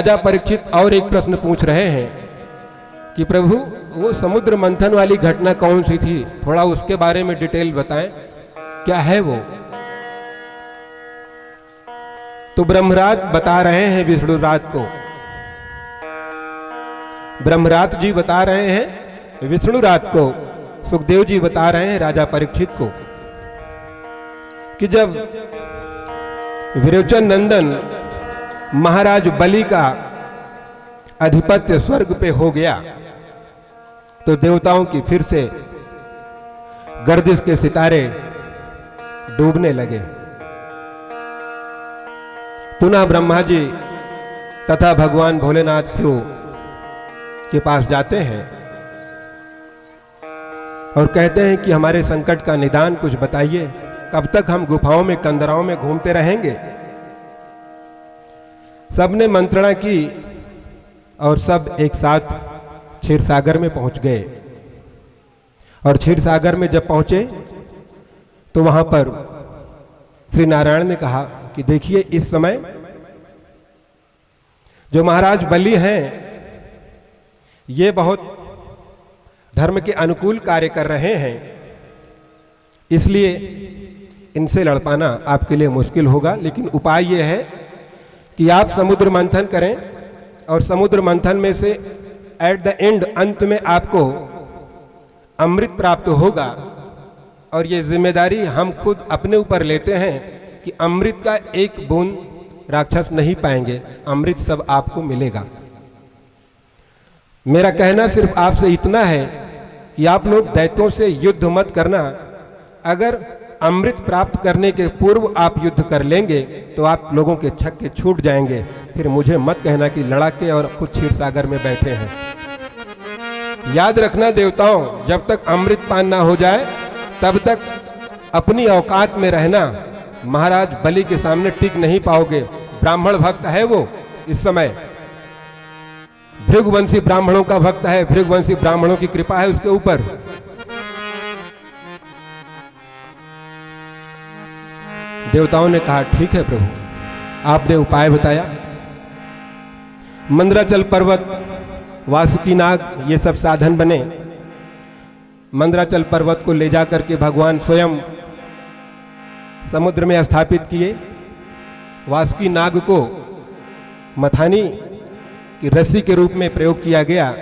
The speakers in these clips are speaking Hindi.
राजा परीक्षित और एक प्रश्न पूछ रहे हैं कि प्रभु वो समुद्र मंथन वाली घटना कौन सी थी, थोड़ा उसके बारे में डिटेल बताएं, क्या है वो। तो ब्रह्मराज बता रहे हैं विष्णुराज को, ब्रह्मराज जी बता रहे हैं विष्णुराज को, सुखदेव जी बता रहे हैं राजा परीक्षित को कि जब विरोचन नंदन महाराज बलि का अधिपत्य स्वर्ग पे हो गया तो देवताओं की फिर से गर्दिश के सितारे डूबने लगे। पुनः ब्रह्मा जी तथा भगवान भोलेनाथ शिव के पास जाते हैं और कहते हैं कि हमारे संकट का निदान कुछ बताइए, कब तक हम गुफाओं में कंदराओं में घूमते रहेंगे। सबने मंत्रणा की और सब एक साथ क्षीर सागर में पहुंच गए। और क्षीर सागर में जब पहुंचे तो वहां पर श्री नारायण ने कहा कि देखिए इस समय जो महाराज बलि हैं ये बहुत धर्म के अनुकूल कार्य कर रहे हैं, इसलिए इनसे लड़ पाना आपके लिए मुश्किल होगा। लेकिन उपाय यह है कि आप समुद्र मंथन करें और समुद्र मंथन में से एट द एंड अंत में आपको अमृत प्राप्त होगा। और ये जिम्मेदारी हम खुद अपने ऊपर लेते हैं कि अमृत का एक बूंद राक्षस नहीं पाएंगे, अमृत सब आपको मिलेगा। मेरा कहना सिर्फ आपसे इतना है कि आप लोग दैत्यों से युद्ध मत करना। अगर अमृत प्राप्त करने के पूर्व आप युद्ध कर लेंगे तो आप लोगों के छक्के छूट जाएंगे। फिर मुझे मत कहना कि लड़ा के और खुद क्षीर सागर में बैठे हैं। याद रखना देवताओं, जब तक अमृत पान ना हो जाए तब तक अपनी औकात में रहना। महाराज बलि के सामने टिक नहीं पाओगे। ब्राह्मण भक्त है वो, इस समय भृगुवंशी ब्राह्मणों का भक्त है, भृगुवंशी ब्राह्मणों की कृपा है उसके ऊपर। देवताओं ने कहा ठीक है प्रभु, आपने उपाय बताया। मंदराचल पर्वत, वासुकी नाग, ये सब साधन बने। मंदराचल पर्वत को ले जाकर के भगवान स्वयं समुद्र में स्थापित किए। वासुकी नाग को मथानी की रस्सी के रूप में प्रयोग किया गया।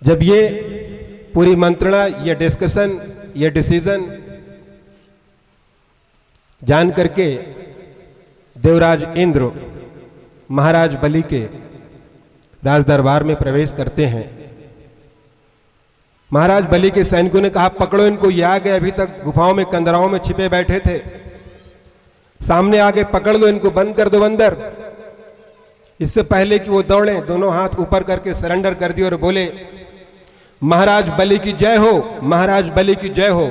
जब ये पूरी मंत्रणा, ये डिस्कशन, ये डिसीजन जान करके देवराज इंद्र महाराज बलि के राज दरबार में प्रवेश करते हैं। महाराज बलि के सैनिकों ने कहा पकड़ो इनको, ये आ गए, अभी तक गुफाओं में कंदराओं में छिपे बैठे थे, सामने आगे पकड़ लो इनको, बंद कर दो अंदर। इससे पहले कि वो दौड़े, दोनों हाथ ऊपर करके सरेंडर कर दिए और बोले महाराज बलि की जय हो, महाराज बलि की जय हो।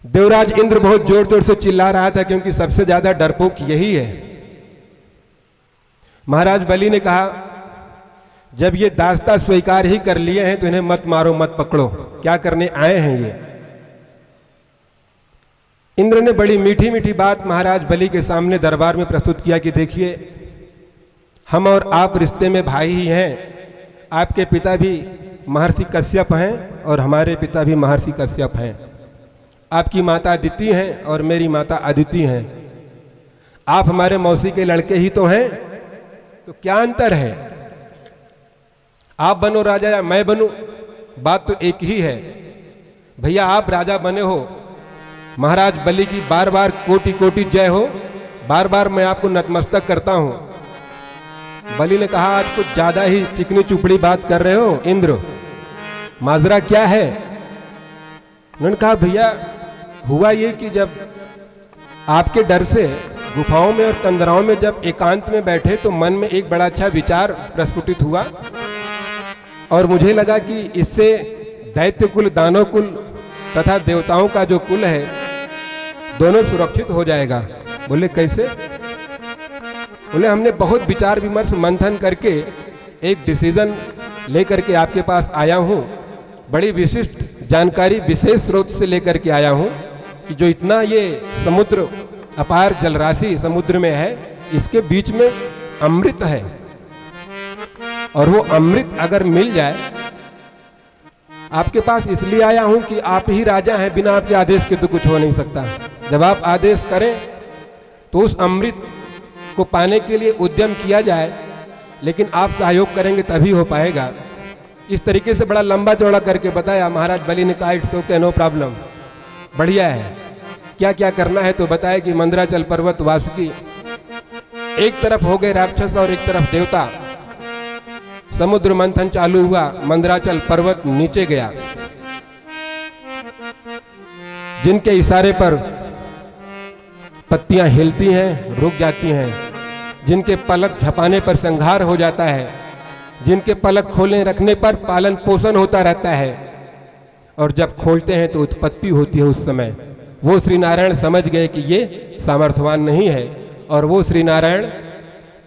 देवराज इंद्र बहुत जोर जोर से चिल्ला रहा था क्योंकि सबसे ज्यादा डरपोक यही है। महाराज बलि ने कहा जब ये दास्ता स्वीकार ही कर लिए हैं तो इन्हें मत मारो, मत पकड़ो, क्या करने आए हैं ये। इंद्र ने बड़ी मीठी मीठी बात महाराज बलि के सामने दरबार में प्रस्तुत किया कि देखिए हम और आप रिश्ते में भाई ही हैं। आपके पिता भी महर्षि कश्यप हैं और हमारे पिता भी महर्षि कश्यप हैं। आपकी माता अदिति हैं और मेरी माता अदिति हैं। आप हमारे मौसी के लड़के ही तो हैं, तो क्या अंतर है। आप बनो राजा या मैं बनूं, बात तो एक ही है। भैया आप राजा बने हो, महाराज बलि की बार बार कोटि कोटि जय हो, बार बार मैं आपको नतमस्तक करता हूं। बलि ने कहा आज कुछ ज्यादा ही चिकनी चुपड़ी बात कर रहे हो इंद्र, माजरा क्या है। उन्होंने कहा भैया हुआ ये कि जब आपके डर से गुफाओं में और कंदराओं में जब एकांत में बैठे तो मन में एक बड़ा अच्छा विचार प्रस्फुटित हुआ और मुझे लगा कि इससे दैत्य कुल, दानव कुल तथा देवताओं का जो कुल है दोनों सुरक्षित हो जाएगा। बोले कैसे। बोले हमने बहुत विचार विमर्श मंथन करके एक डिसीजन लेकर के आपके पास आया हूं। बड़ी विशिष्ट जानकारी विशेष स्रोत से लेकर के आया हूं कि जो इतना ये समुद्र, अपार जलराशि समुद्र में है, इसके बीच में अमृत है, और वो अमृत अगर मिल जाए, आपके पास इसलिए आया हूं कि आप ही राजा हैं, बिना आपके आदेश के तो कुछ हो नहीं सकता। जब आप आदेश करें तो उस अमृत को पाने के लिए उद्यम किया जाए, लेकिन आप सहयोग करेंगे तभी हो पाएगा। इस तरीके से बड़ा लंबा चौड़ा करके बताया। महाराज बलि ने कहा इट्स ओके, नो प्रॉब्लम, बढ़िया है। क्या क्या करना है तो बताया कि मंदराचल पर्वत वासुकी, एक तरफ हो गए राक्षस और एक तरफ देवता। समुद्र मंथन चालू हुआ, मंदराचल पर्वत नीचे गया। जिनके इशारे पर पत्तियां हिलती हैं, रुक जाती हैं, जिनके पलक झपाने पर संहार हो जाता है, जिनके पलक खोले रखने पर पालन पोषण होता रहता है, और जब खोलते हैं तो उत्पत्ति होती है। उस समय वो श्री नारायण समझ गए कि ये सामर्थ्यवान नहीं है, और वो श्री नारायण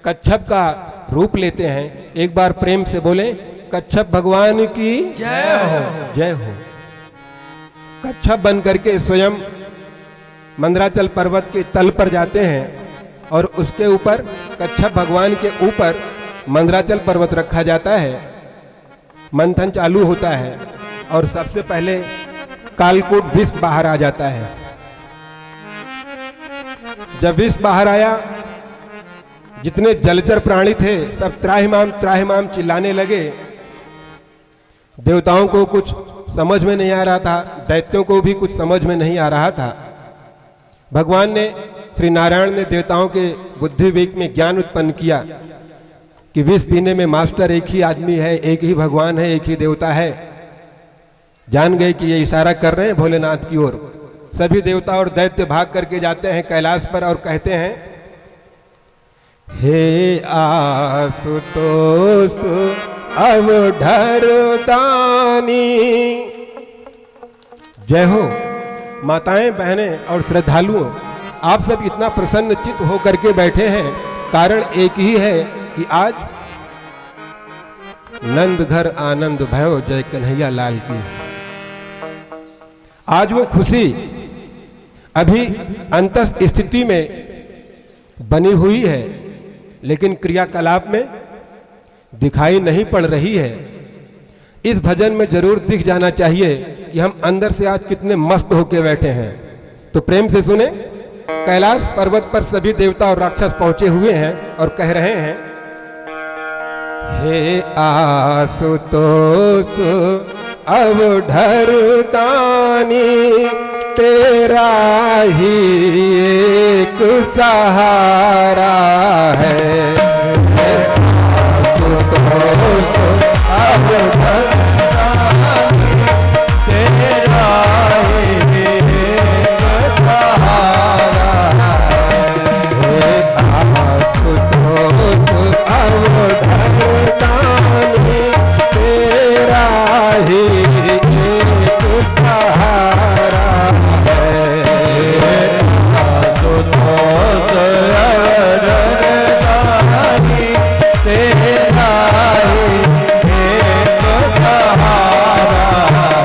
कच्छप का रूप लेते हैं। एक बार प्रेम से बोले, कच्छप भगवान की जय हो, जय हो। कच्छप बन करके स्वयं मंदराचल पर्वत के तल पर जाते हैं, और उसके ऊपर कच्छप भगवान के ऊपर मंदराचल पर्वत रखा जाता है। मंथन चालू होता है, और सबसे पहले कालकूट विष बाहर आ जाता है। जब विष बाहर आया, जितने जलचर प्राणी थे सब त्राहिमाम त्राहिमाम चिल्लाने लगे। देवताओं को कुछ समझ में नहीं आ रहा था, दैत्यों को भी कुछ समझ में नहीं आ रहा था। भगवान ने, श्री नारायण ने देवताओं के बुद्धि विवेक में ज्ञान उत्पन्न किया कि विष पीने में मास्टर एक ही आदमी है, एक ही भगवान है, एक ही देवता है। जान गए कि ये इशारा कर रहे हैं भोलेनाथ की ओर। सभी देवता और दैत्य भाग करके जाते हैं कैलाश पर और कहते हैं, हे आशुतोष अवधर दानी। जय हो। माताएं, बहनें और श्रद्धालुओं, आप सब इतना प्रसन्न चित्त होकर के बैठे हैं, कारण एक ही है कि आज नंद घर आनंद भयो, जय कन्हैया लाल की। आज वो खुशी अभी अंतस स्थिति में बनी हुई है, लेकिन क्रियाकलाप में दिखाई नहीं पड़ रही है। इस भजन में जरूर दिख जाना चाहिए कि हम अंदर से आज कितने मस्त होके बैठे हैं। तो प्रेम से सुने। कैलाश पर्वत पर सभी देवता और राक्षस पहुंचे हुए हैं और कह रहे हैं, हे आशुतोष अवधर दानी, तेरा ही एक सहारा है। आशुतोष अवधर दानी, तेरा ही एक सहारा है। आशुतोष अवधर दानी, तेरा ही एक सहारा है। आशुतोष अवधर दानी, तेरा ही एक सहारा है।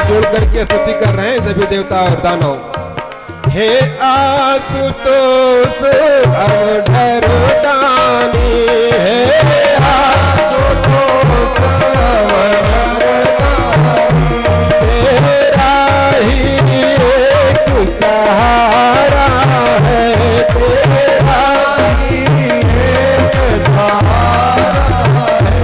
जोड़ करके स्तुति कर रहे हैं सभी देवता और दानव। हे आशुतोष अवधर दानी, हे आशुतोष अवधर दानी, तेरा ही एक सहारा है। तेरा ही एक सहारा है।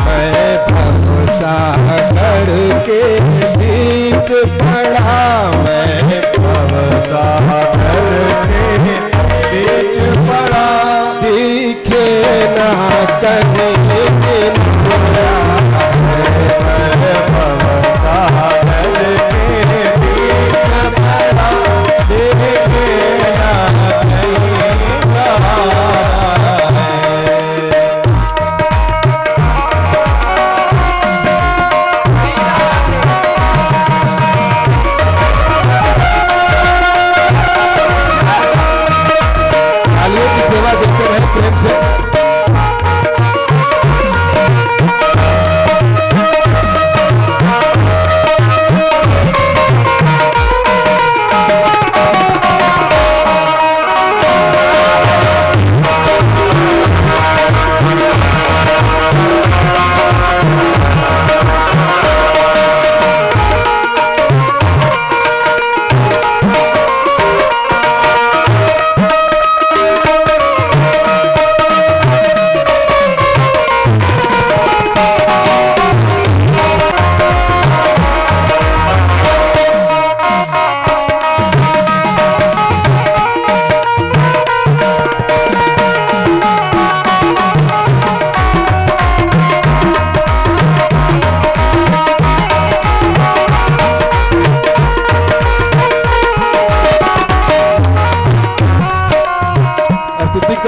मैं भव सागर के भीख पड़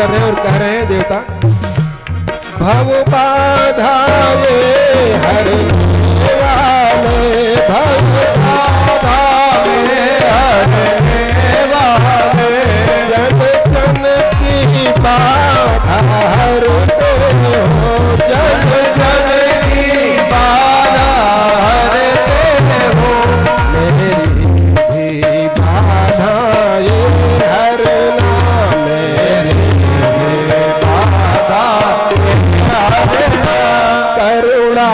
कर रहे हैं और कह रहे हैं देवता, भव बाधा ये हरने वाले, भव बाधा ये हरने वाले, जन जन की बाधा हरते हो, जन जन की बाधा हरते हो, मेरी भी बाधा ये हरना, मेरी भी बाधा करुणा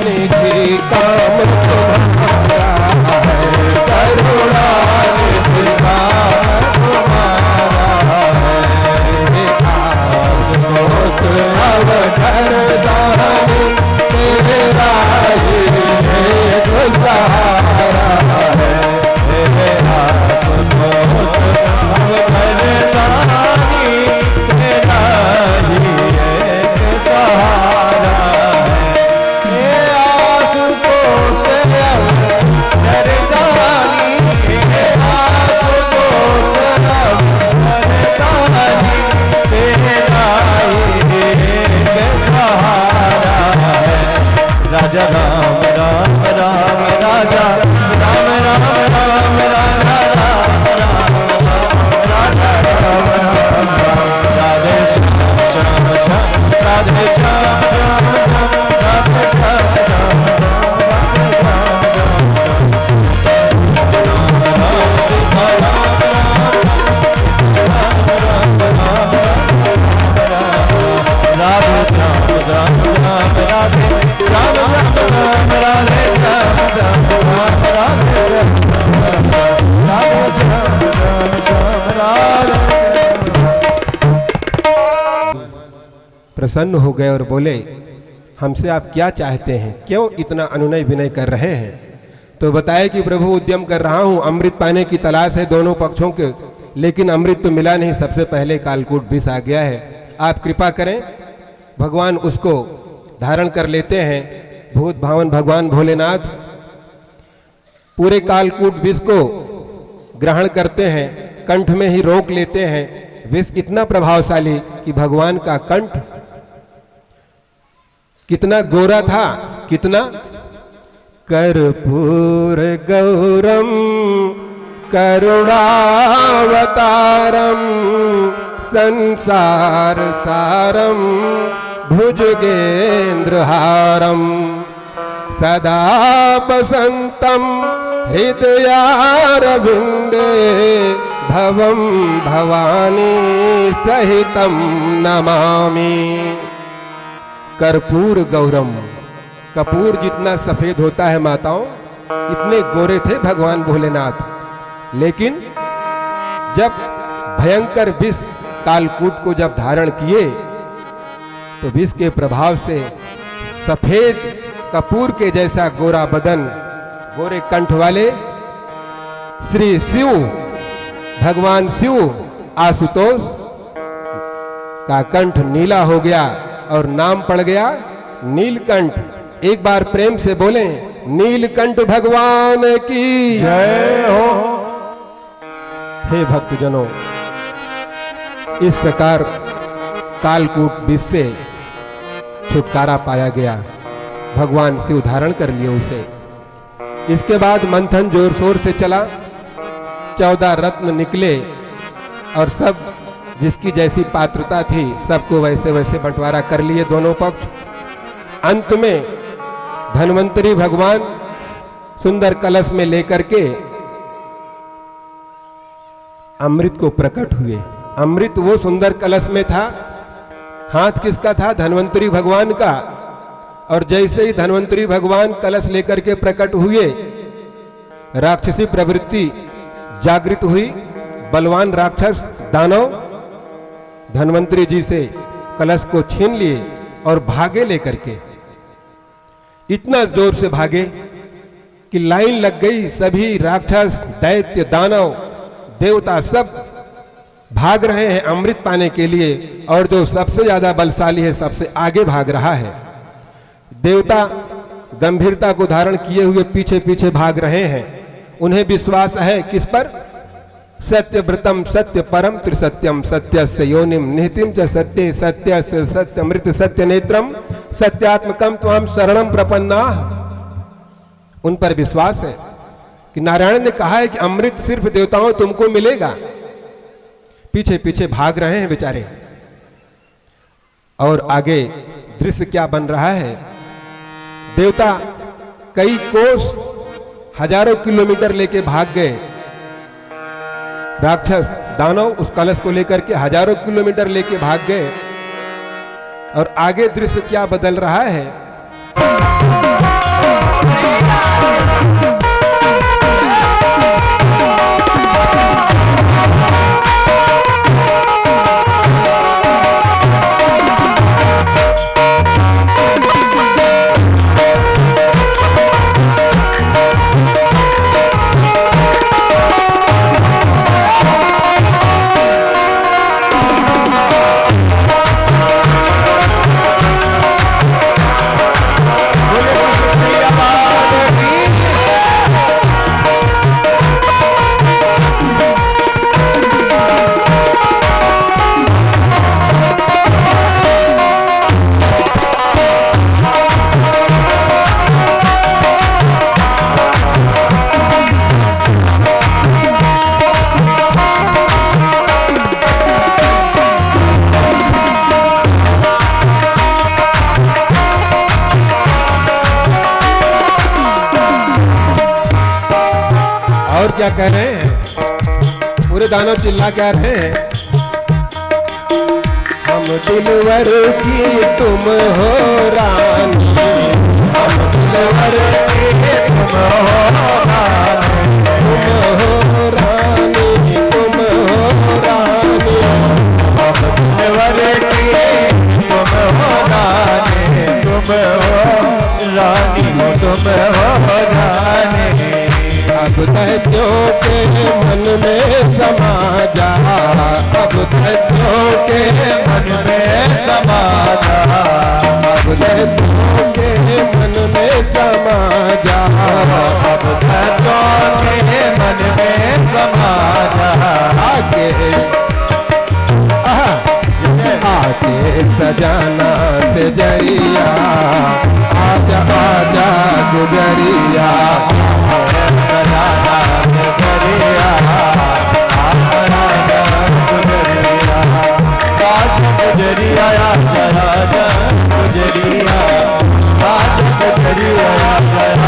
निधि काम तुम्हारा है, करुणा निधि काम तुम्हारा है, आशुतोष अवधर दानी तेरा ही एक सहारा है, आशुतोष अवधर दानी तेरा ही एक सहारा है, आशुतोष अवधर दानी, आशुतोष अवधर दानी तेरा ही एक सहारा है, राजा राम राम राम राजा राम राम राम राजा राम राम राजा राम राम, राधे श्याम श्याम श्याम, राधे श्याम श्याम श्याम, राधे श्याम श्याम प्रसन्न हो गए और बोले, हमसे आप क्या चाहते हैं, क्यों इतना अनुनय विनय कर रहे हैं? तो बताया कि प्रभु उद्यम कर रहा हूं, अमृत पाने की तलाश है दोनों पक्षों के, लेकिन अमृत तो मिला नहीं, सबसे पहले कालकूट विष आ गया है, आप कृपा करें। भगवान उसको धारण कर लेते हैं, भूत भावन भगवान भोलेनाथ पूरे कालकूट विष को ग्रहण करते हैं, कंठ में ही रोक लेते हैं। विष इतना प्रभावशाली कि भगवान का कंठ कितना गोरा था, कितना कर्पूर गौरम करुणावतारम संसार सारम भुजगेंद्रहारम सदा बसंतम हृदयारविंदे भवम भवानी सहितम नमामि। कर्पूर गौरम, कपूर जितना सफेद होता है माताओं, इतने गोरे थे भगवान भोलेनाथ। लेकिन जब भयंकर विष कालकूट को जब धारण किए तो विष के प्रभाव से सफेद कपूर के जैसा गोरा बदन, गोरे कंठ वाले श्री शिव, भगवान शिव आशुतोष का कंठ नीला हो गया और नाम पड़ गया नीलकंठ। एक बार प्रेम से बोलें, नीलकंठ भगवान की जय हो। हे भक्तजनों, इस प्रकार कालकूट विष से छुटकारा पाया गया, भगवान शिव धारण कर लिए उसे। इसके बाद मंथन जोर शोर से चला, 14 रत्न निकले और सब जिसकी जैसी पात्रता थी सबको वैसे वैसे बंटवारा कर लिए दोनों पक्ष। अंत में धन्वंतरी भगवान सुंदर कलश में लेकर के अमृत को प्रकट हुए। अमृत वो सुंदर कलश में था, हाथ किसका था? धन्वंतरी भगवान का। और जैसे ही धन्वंतरी भगवान कलश लेकर के प्रकट हुए, राक्षसी प्रवृत्ति जागृत हुई। बलवान राक्षस दानव धन्वंतरी जी से कलश को छीन लिए और भागे लेकर के। इतना जोर से भागे कि लाइन लग गई, सभी राक्षस, दैत्य, दानव, देवता सब भाग रहे हैं अमृत पाने के लिए, और जो सबसे ज्यादा बलशाली है सबसे आगे भाग रहा है। देवता गंभीरता को धारण किए हुए पीछे पीछे भाग रहे हैं। उन्हें विश्वास है किस पर? सत्यव्रतम सत्य परम त्रिसत्यम सत्यस्य योनिम निहितिम च सत्ये सत्यस्य सत्यमृत सत्य नेत्रम सत्यात्मकम त्वं शरणम प्रपन्ना। उन पर विश्वास है कि नारायण ने कहा है कि अमृत सिर्फ देवताओं तुमको मिलेगा। पीछे पीछे भाग रहे हैं बेचारे। और आगे दृश्य क्या बन रहा है, देवता कई कोस हजारों किलोमीटर लेके भाग गए। राक्षस दानव उस कलश को लेकर के हजारों किलोमीटर लेके भाग गए। और आगे दृश्य क्या बदल रहा है, और क्या कह रहे हैं, पूरे दानव चिल्ला क्या रहे हैं, हम दिलवर की तुम हो रानी, हम दिलवर की तुम हो रानी, तुम हो रानी, तुम हो रानी, हम दिलवर की तुम हो रानी, तुम हो रानी, तुम हो रानी। अब तज्जों के मन में समा जा, अब तज्जों के मन में समा जा, अब तज्जों के मन में समा जा, अब तज्जों के मन में समा जा। आके सजाना से जरिया, आजा आजा गुजरिया, सजाना से जरिया, आजा गुजरिया, आजा गुजरिया, आजा आजा गुजरिया, आजा गुजरिया,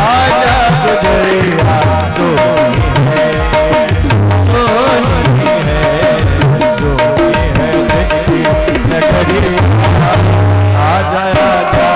आजा गुजरिया। सोनी है सोनी है सोनी है नगरिया, आजा आजा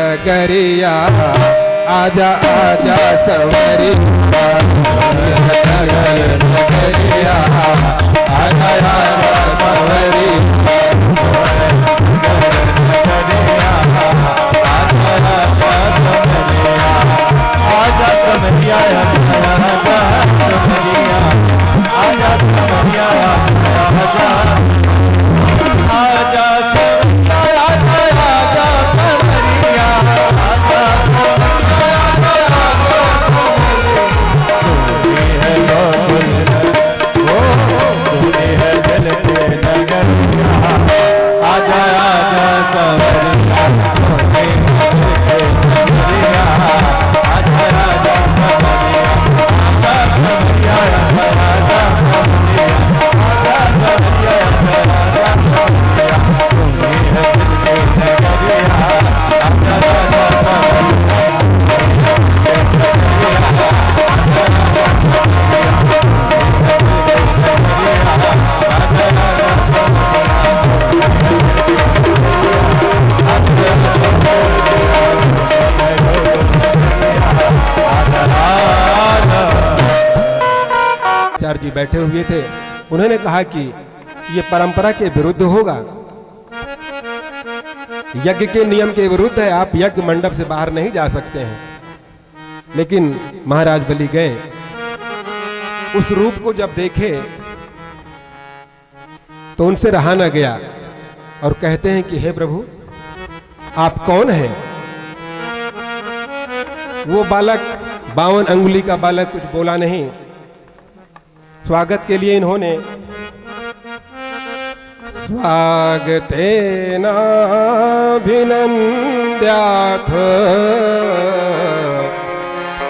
नगरिया, आजा आजा संवरिया, नगरिया, आजा आजा संवरिया, नगरिया, आजा आजा संवरिया, आजा संवरिया। आचार्य जी बैठे हुए थे। उन्होंने कहा कि ये परंपरा के विरुद्ध होगा, यज्ञ के नियम के विरुद्ध है, आप यज्ञ मंडप से बाहर नहीं जा सकते हैं। लेकिन महाराज बलि गए, उस रूप को जब देखे तो उनसे रहा न गया और कहते हैं कि हे प्रभु आप कौन हैं? वो बालक 52 अंगुली का बालक कुछ बोला नहीं। स्वागत के लिए इन्होंने स्वागतेनाभिनन्द्याथ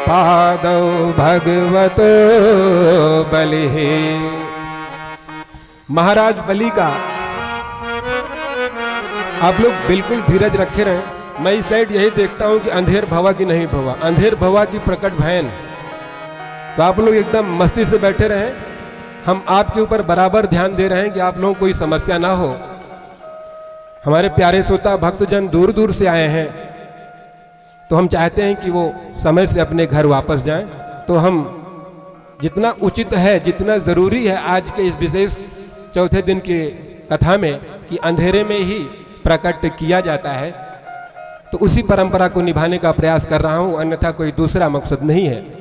पादौ भगवत बलि। महाराज बलि का आप लोग बिल्कुल धीरज रखे रहें। मैं इस साइड यही देखता हूं कि अंधेर भवा की नहीं भवा, अंधेर भवा की प्रकट भैन। तो आप लोग एकदम मस्ती से बैठे रहें। हम आपके ऊपर बराबर ध्यान दे रहे हैं कि आप लोगों को कोई समस्या ना हो। हमारे प्यारे श्रोता भक्तजन दूर दूर से आए हैं, तो हम चाहते हैं कि वो समय से अपने घर वापस जाएं। तो हम जितना उचित है, जितना जरूरी है आज के इस विशेष चौथे दिन की कथा में कि अंधेरे में ही प्रकट किया जाता है, तो उसी परंपरा को निभाने का प्रयास कर रहा हूं, अन्यथा कोई दूसरा मकसद नहीं है।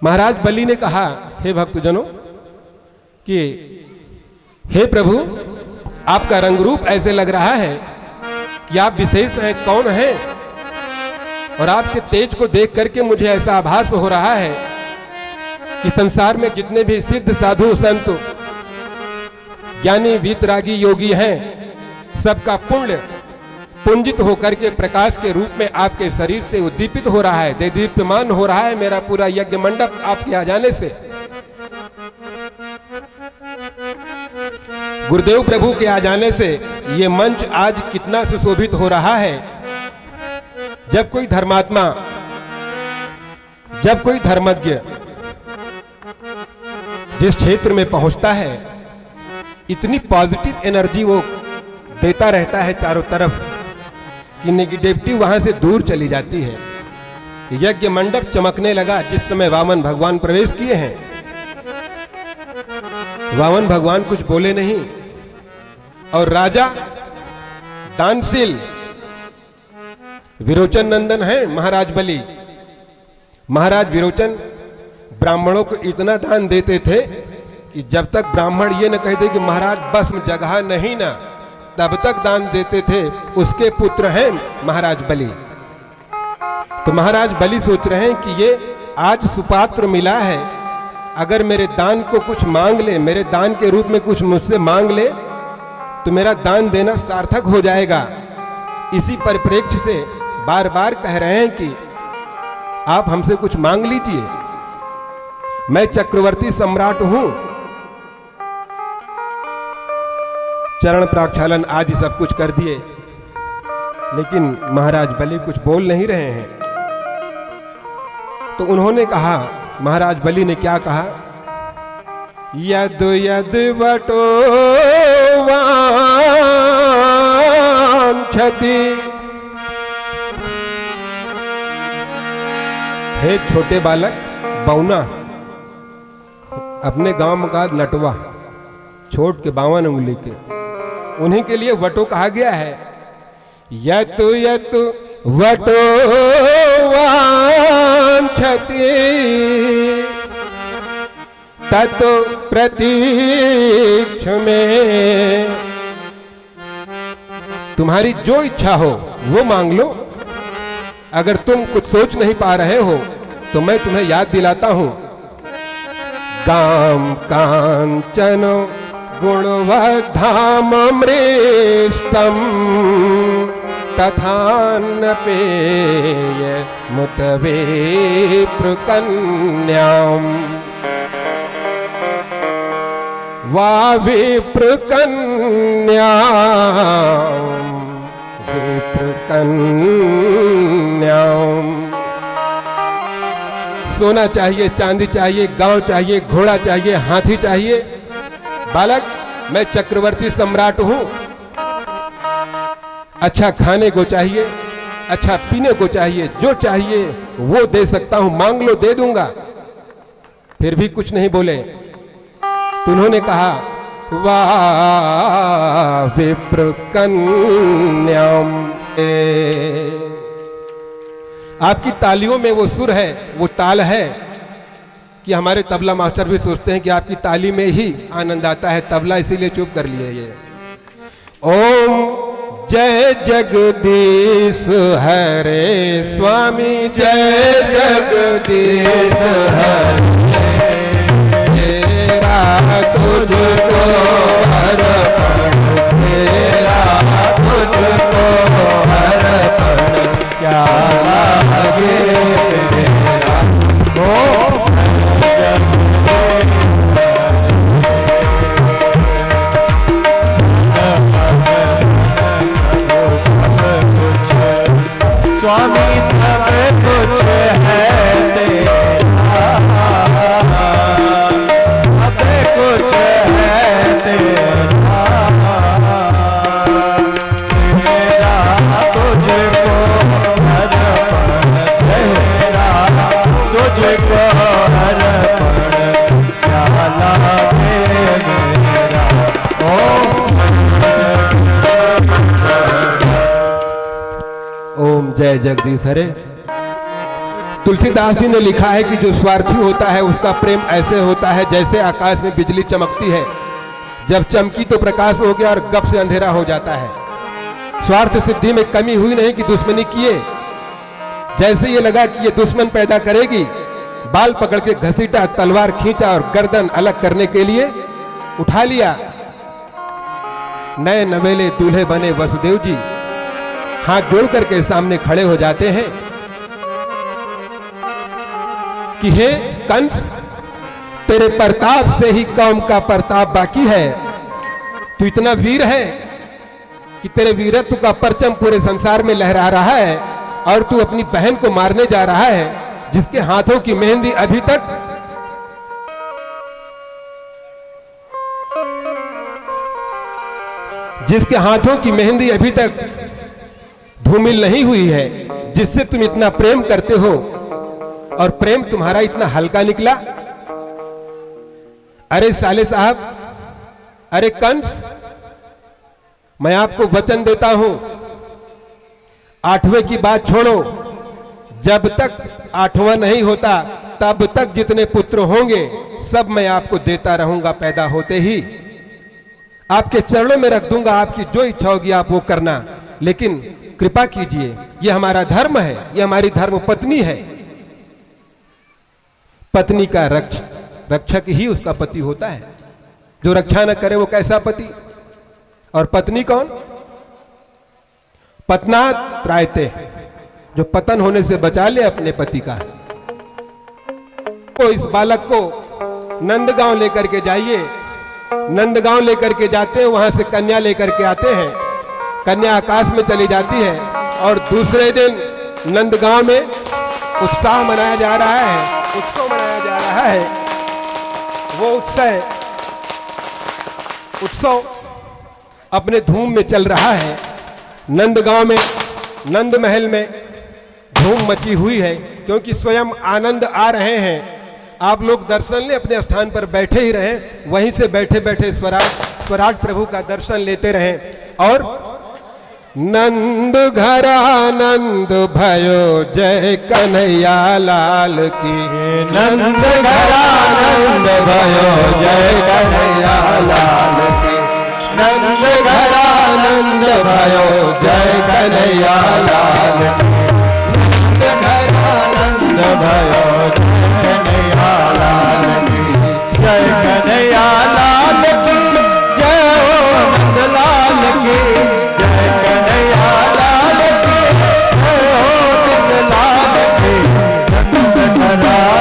महाराज बलि ने कहा, हे भक्तजनों कि हे प्रभु आपका रंग रूप ऐसे लग रहा है कि आप विशेष हैं, कौन हैं? और आपके तेज को देख करके मुझे ऐसा आभास हो रहा है कि संसार में जितने भी सिद्ध साधु संत ज्ञानी वीतरागी योगी हैं, सबका पुण्य पुंजित होकर के प्रकाश के रूप में आपके शरीर से उद्दीपित हो रहा है, देदीप्यमान हो रहा है मेरा पूरा यज्ञ मंडप आपके आ जाने से। गुरुदेव प्रभु के आ जाने से ये मंच आज कितना सुशोभित हो रहा है। जब कोई धर्मात्मा, जब कोई धर्मज्ञ जिस क्षेत्र में पहुंचता है, इतनी पॉजिटिव एनर्जी वो देता रहता है चारों तरफ कि नेगेटिविटी वहां से दूर चली जाती है। यज्ञ मंडप चमकने लगा जिस समय वामन भगवान प्रवेश किए हैं। वामन भगवान कुछ बोले नहीं और राजा दानशील विरोचन नंदन है महाराज बलि। महाराज विरोचन ब्राह्मणों को इतना दान देते थे कि जब तक ब्राह्मण ये न कहते कि महाराज बस जगह नहीं ना, तब तक दान देते थे। उसके पुत्र हैं महाराज बलि। तो महाराज बलि सोच रहे हैं कि ये आज सुपात्र मिला है, अगर मेरे दान को कुछ मांग ले, मेरे दान के रूप में कुछ मुझसे मांग ले, तो मेरा दान देना सार्थक हो जाएगा। इसी परिप्रेक्ष्य से बार बार कह रहे हैं कि आप हमसे कुछ मांग लीजिए, मैं चक्रवर्ती सम्राट हूं। चरण प्राक्षालन आज ही सब कुछ कर दिए, लेकिन महाराज बलि कुछ बोल नहीं रहे हैं। तो उन्होंने कहा, महाराज बलि ने क्या कहा, यद यद वटो वांछति। हे छोटे बालक बौना, अपने गांव का नटवा, छोट के 52 उंगली के, उन्हीं के लिए वटो कहा गया है। यतु यतु वटो वांछति ततो प्रतीक्ष में। तुम्हारी जो इच्छा हो वो मांग लो। अगर तुम कुछ सोच नहीं पा रहे हो तो मैं तुम्हें याद दिलाता हूं। गाम कांचन गुणवधामृष्टम तथान्नपेय मुतवेप्रकन्याम। वा विप्रकन्याम विप्रकन्याम। सोना चाहिए, चांदी चाहिए, गांव चाहिए, घोड़ा चाहिए, हाथी चाहिए। बालक, मैं चक्रवर्ती सम्राट हूं। अच्छा खाने को चाहिए, अच्छा पीने को चाहिए, जो चाहिए वो दे सकता हूं, मांग लो दे दूंगा। फिर भी कुछ नहीं बोले। तो उन्होंने कहा, वाह विप्र कन्याम। आपकी तालियों में वो सुर है, वो ताल है कि हमारे तबला मास्टर भी सोचते हैं कि आपकी ताली में ही आनंद आता है, तबला इसीलिए चुप कर लिए ये। ओम जय जगदीश हरे स्वामी, जय जगदीश हरे, तेरा तुझको अर्पण, तेरा तुझको अर्पण, क्या लागे तेरा। ओम स्वामी सब कुछ है तेरा, सब कुछ है तेरा, तेरा तुझको अर्पण, तेरा तुझको अर्पण, क्या लागे मेरा। ओम जय जगदीश हरे। तुलसीदास जी ने लिखा है कि जो स्वार्थी होता है उसका प्रेम ऐसे होता है जैसे आकाश में बिजली चमकती है, जब चमकी तो प्रकाश हो गया और गप से अंधेरा हो जाता है। स्वार्थ सिद्धि में कमी हुई नहीं कि दुश्मनी किए, जैसे ये लगा कि ये दुश्मन पैदा करेगी, बाल पकड़ के घसीटा, तलवार खींचा और गर्दन अलग करने के लिए उठा लिया। नए नवेले दूल्हे बने वसुदेव जी हाथ जोड़ करके सामने खड़े हो जाते हैं कि हे कंस, तेरे प्रताप से ही कौम का प्रताप बाकी है। तू इतना वीर है कि तेरे वीरत्व का परचम पूरे संसार में लहरा रहा है, और तू अपनी बहन को मारने जा रहा है जिसके हाथों की मेहंदी अभी तक धूमिल नहीं हुई है, जिससे तुम इतना प्रेम करते हो, और प्रेम तुम्हारा इतना हल्का निकला। अरे साले साहब, अरे कंस, मैं आपको वचन देता हूं, 8वें की बात छोड़ो, जब तक 8वां नहीं होता तब तक जितने पुत्र होंगे सब मैं आपको देता रहूंगा। पैदा होते ही आपके चरणों में रख दूंगा, आपकी जो इच्छा होगी आप वो करना, लेकिन कृपा कीजिए, ये हमारा धर्म है, ये हमारी धर्म पत्नी है। पत्नी का रक्षक ही उसका पति होता है, जो रक्षा न करे वो कैसा पति। और पत्नी कौन? पत्नात त्रायते, जो पतन होने से बचा ले अपने पति का। तो इस बालक को नंदगांव लेकर के जाइए। नंदगांव लेकर के जाते हैं, वहां से कन्या लेकर के आते हैं। कन्या आकाश में चली जाती है और दूसरे दिन नंदगांव में उत्साह मनाया जा रहा है, उत्सव मनाया जा रहा है। वो उत्सव अपने धूम में चल रहा है। नंदगांव में, नंद महल में धूम मची हुई है, क्योंकि स्वयं आनंद आ रहे हैं। आप लोग दर्शन ले, अपने स्थान पर बैठे ही रहें, वहीं से बैठे बैठे स्वराट प्रभु का दर्शन लेते रहें। और नंद घर आनंद भयो जय कन्हैया लाल की, नंद घर आनंद भयो जय कन्हैया लाल की, नंद घर आनंद भयो जय कन्हैया लाल की, नंद घर आनंद भयो जय कन्हैया लाल की, जय कन्हैया लाल की, जय हो नंद लाल की, जय कन्हैया लाल की, जय हो नंद लाल की, नंद घर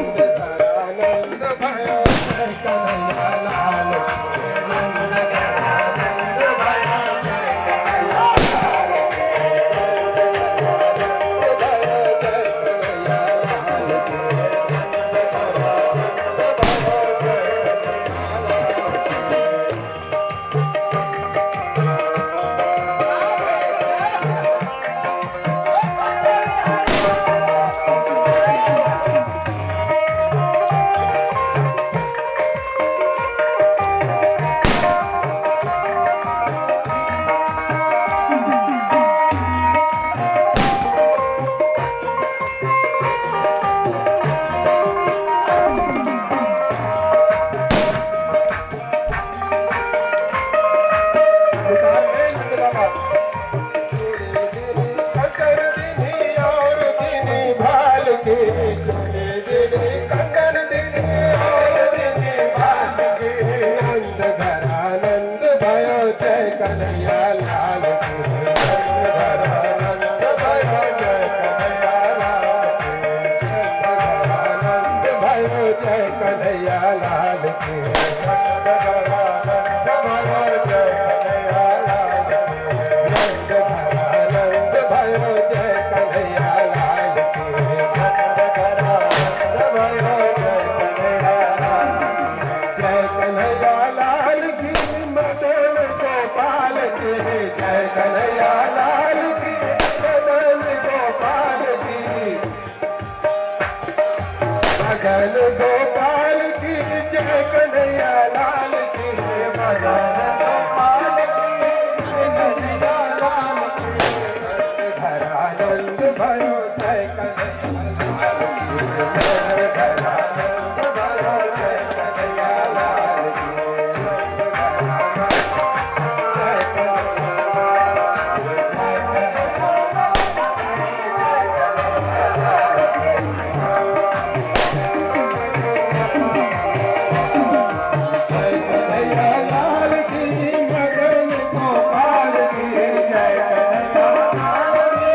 नंद भयो जय कन्हैया लाल की नंद नंद भयो जय कन्हैया लाल गोपाल की जय कन्हैया लाल की मदन गोपाल की जय कन्हैया लाल की धरानंद भयो जय कन्हैया लाल की धरानंद भयो जय कन्हैया लाल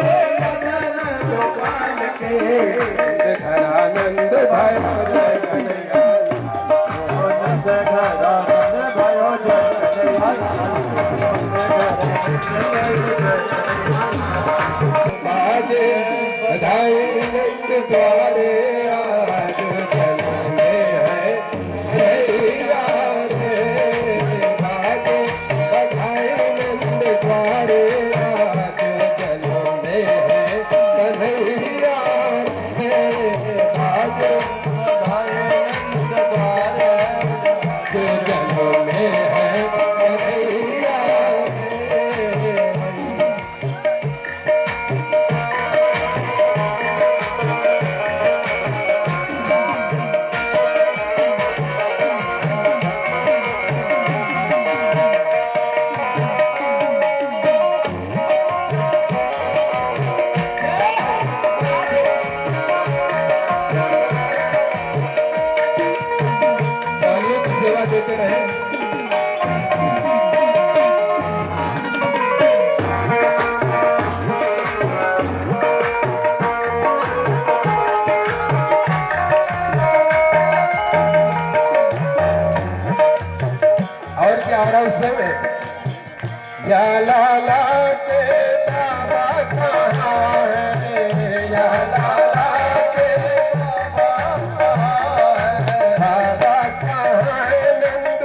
धरानंद भयो जय कन्हैया धरानंद भयो जय बाजे बधाई नंद द्वारे आज जन्म में है जैया रे बाजे बधाई नंद द्वारे आज जन्म में है कन्हैया देते रहे। और क्या हो रहा है उस समय? या लाला के बाबा कहाँ है, या लाला के बाबा कहाँ है, बाबा कहाँ है नंद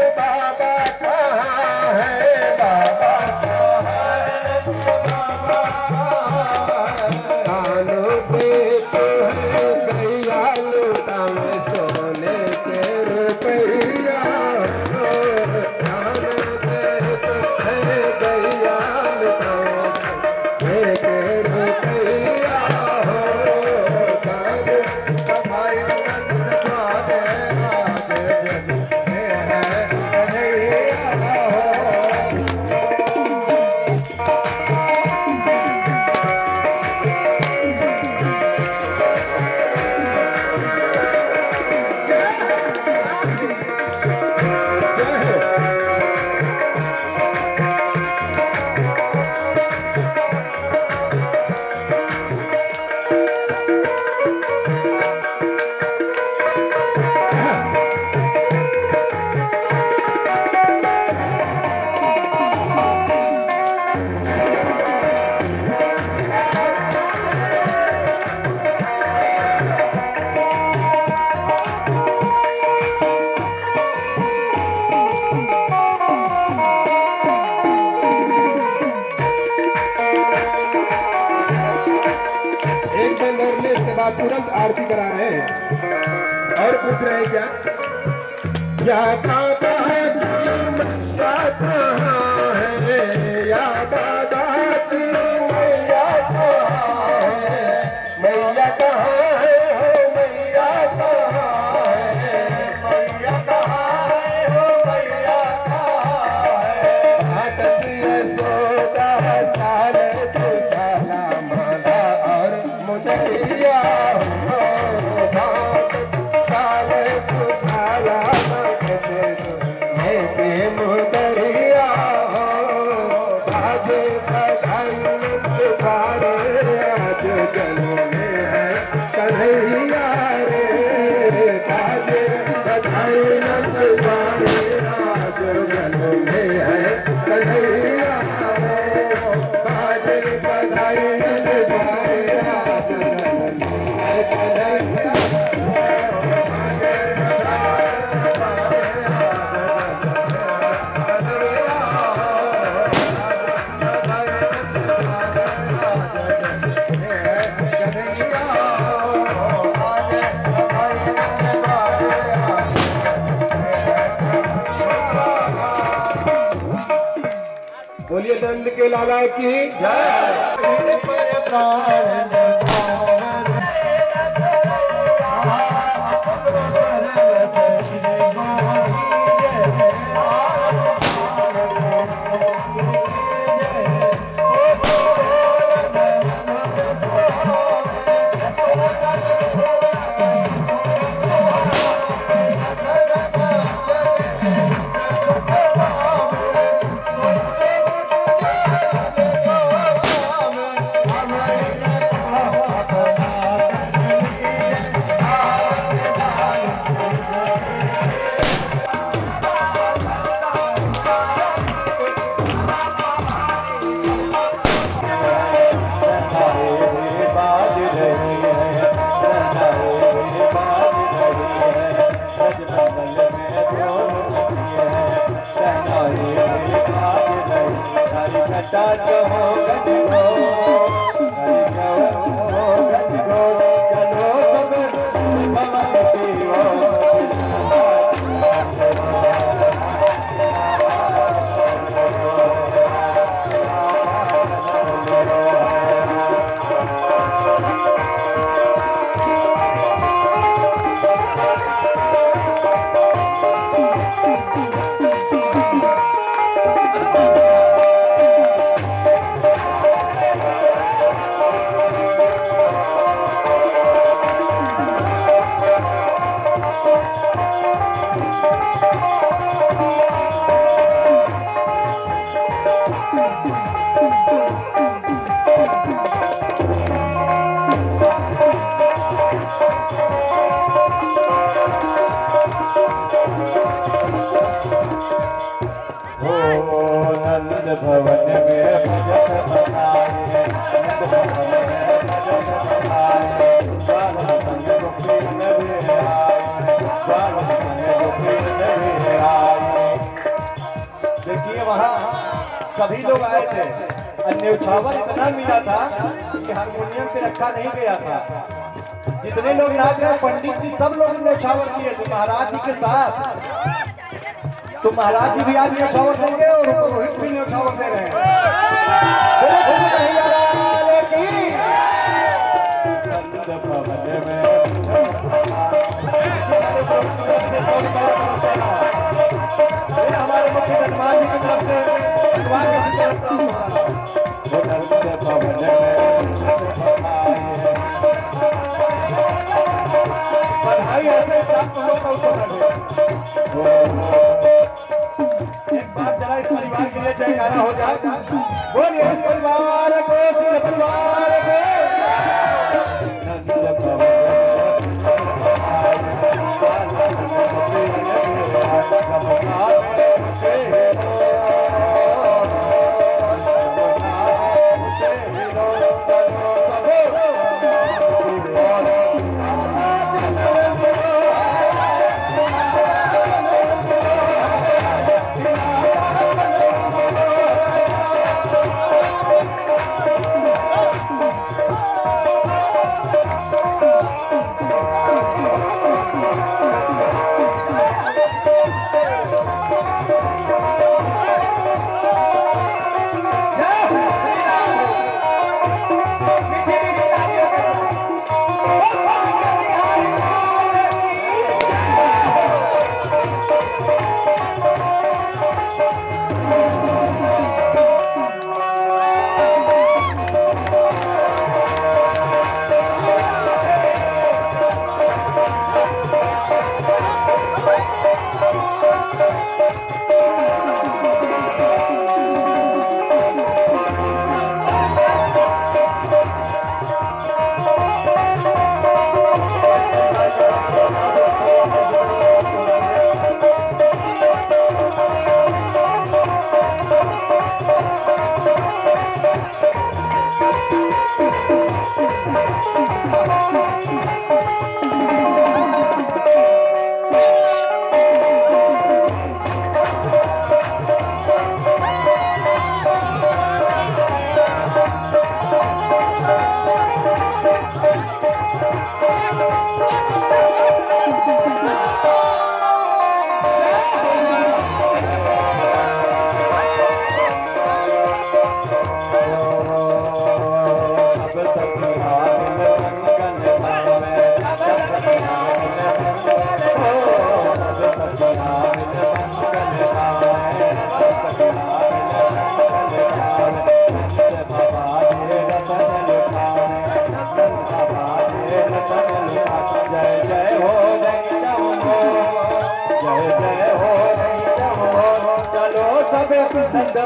और पूछ रहे हैं क्या? या बाबा की मैया कहाँ है, या बाबा की मैया कहाँ है, मैया कहाँ है हो, मैया कहाँ है, मैया कहाँ है हो, मैया कहाँ है। भाटक यशोदा साल तुझाला माला और मुदरिया हो, भाटक साल तुझाला मुदरिया हो, बाजे बधाई तुम्हारे आज जन्म में है कन्हैया रे, बाजे बधाई तुम्हारे आज जन्म में है कन्हैया रे, बाजे बधाई तुम्हारे आज जन्म में है कन्हैया। बोलिए नंद के लाला की जय। भवन में भजत बनाए, देखिए वहाँ सभी लोग आए थे, न्यौछावर इतना मिला था कि हारमोनियम पे रखा नहीं गया था। जितने लोग नाच रहे पंडित जी सब लोग न्यौछावर किए थे महाराज जी के साथ। तो महाराज जी भी आज न्यौछावर देंगे और रोहित भी न्यौछावर दे रहे हैं। हमारे मुख्य हनुमान जी की तरफ से बधाई ऐसे प्राप्त एक बार जरा इस परिवार के लिए जयकारा हो जाए। बोलिए इस परिवार को, सिंह परिवार को।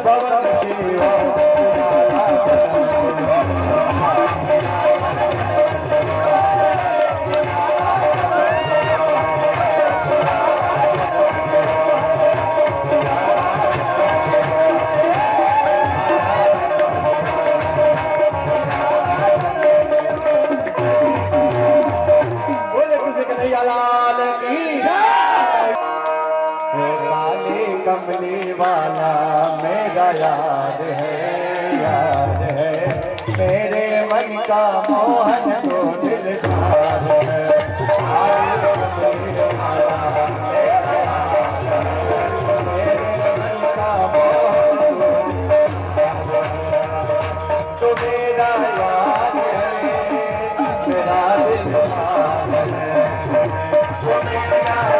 भवन की कमली वाला मेरा यार है मेरे मन का मोहन तो दिलदार है कमली वाला मेरा यार है मेरे मन का मोहन तो मेरा यार है मेरा दिलदार है तो मेरा